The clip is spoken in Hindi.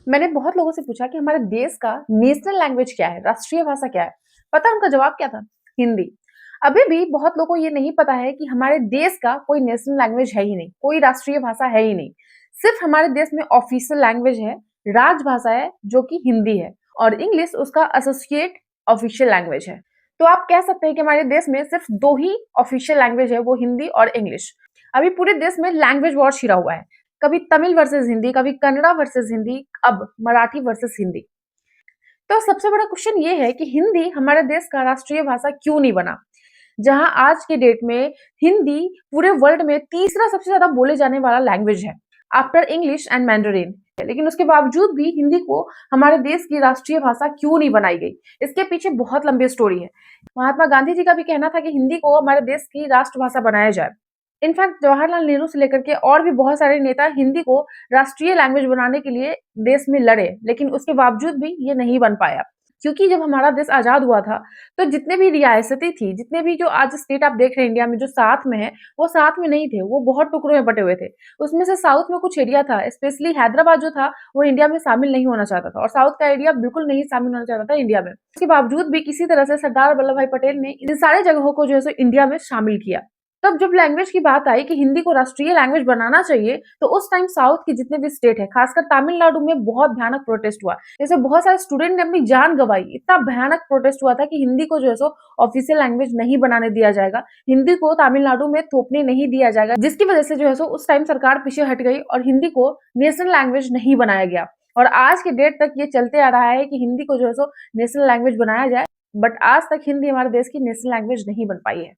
मैंने बहुत लोगों से पूछा कि हमारे देश का नेशनल लैंग्वेज क्या है, राष्ट्रीय भाषा क्या है? पता है उनका जवाब क्या था? हिंदी। अभी भी बहुत लोगों को ये नहीं पता है कि हमारे देश का कोई नेशनल लैंग्वेज है ही नहीं, कोई राष्ट्रीय भाषा है ही नहीं। सिर्फ हमारे देश में ऑफिशियल लैंग्वेज है, राजभाषा है जो कि हिंदी है और इंग्लिश उसका एसोसिएट ऑफिशियल लैंग्वेज है। तो आप कह सकते हैं कि हमारे देश में सिर्फ 2 ही ऑफिशियल लैंग्वेज है, वो हिंदी और इंग्लिश। अभी पूरे देश में लैंग्वेज वॉर छिड़ा हुआ है। कभी तमिल वर्सेस हिंदी, कभी कन्नड़ा वर्सेस हिंदी, अब मराठी वर्सेस हिंदी। तो सबसे बड़ा क्वेश्चन ये है कि हिंदी हमारे देश का राष्ट्रीय भाषा क्यों नहीं बना? जहां आज के डेट में हिंदी पूरे वर्ल्ड में तीसरा सबसे ज्यादा बोले जाने वाला लैंग्वेज है आफ्टर इंग्लिश एंड मैंडरिन। लेकिन उसके बावजूद भी हिंदी को हमारे देश की राष्ट्रीय भाषा क्यों नहीं बनाई गई? इसके पीछे बहुत लंबी स्टोरी है। महात्मा गांधी जी का भी कहना था कि हिंदी को हमारे देश की राष्ट्रभाषा बनाया जाए। इनफैक्ट जवाहरलाल नेहरू से लेकर के और भी बहुत सारे नेता हिंदी को राष्ट्रीय लैंग्वेज बनाने के लिए देश में लड़े, लेकिन उसके बावजूद भी ये नहीं बन पाया। क्योंकि जब हमारा देश आजाद हुआ था, तो जितने भी रियासतें थी, जितने भी जो आज स्टेट आप देख रहे हैं इंडिया में जो साथ में है, वो साथ में नहीं थे, वो बहुत टुकड़ों में बटे हुए थे। उसमें से साउथ में कुछ एरिया था, स्पेशली हैदराबाद जो था, वो इंडिया में शामिल नहीं होना चाहता था और साउथ का एरिया बिल्कुल नहीं शामिल होना चाहता था इंडिया में। उसके बावजूद भी किसी तरह से सरदार वल्लभ भाई पटेल ने इन सारे जगहों को जो है सो इंडिया में शामिल किया। तब जब लैंग्वेज की बात आई कि हिंदी को राष्ट्रीय लैंग्वेज बनाना चाहिए, तो उस टाइम साउथ के जितने भी स्टेट है, खासकर तमिलनाडु में बहुत भयानक प्रोटेस्ट हुआ। जैसे बहुत सारे स्टूडेंट ने अपनी जान गंवाई। इतना भयानक प्रोटेस्ट हुआ था कि हिंदी को जो है सो ऑफिशियल लैंग्वेज नहीं बनाने दिया जाएगा, हिंदी को तमिलनाडु में थोपने नहीं दिया जाएगा, जिसकी वजह से जो है सो उस टाइम सरकार पीछे हट गई और हिंदी को नेशनल लैंग्वेज नहीं बनाया गया। और आज के डेट तक ये चलते आ रहा है कि हिंदी को जो है सो नेशनल लैंग्वेज बनाया जाए, बट आज तक हिंदी हमारे देश की नेशनल लैंग्वेज नहीं बन पाई है।